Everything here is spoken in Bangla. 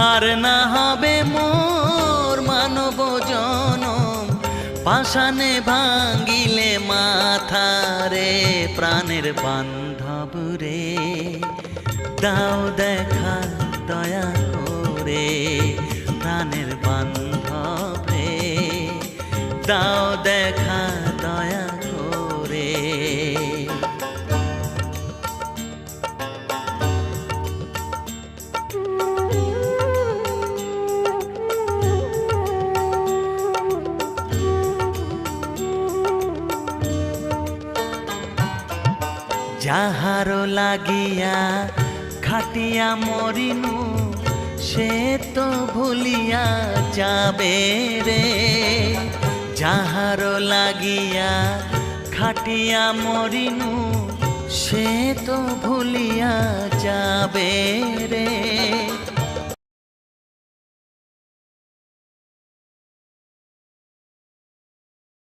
আর না হবে মোর মানব জনম, পাষাণে ভাঙ্গিলে মাথা রে। প্রাণের বান্ধব রে, দাও দেখা দয়া করে। প্রাণের বান্ধব রে, দাও দেখা দয়া করে। যাহারো লাগিয়া খাটিয়া মরিনু, সে তো ভুলিয়া যাবে রে। যাহারো লাগিয়া খাটিয়া মরিনু, সে তো ভুলিয়া যাবে রে।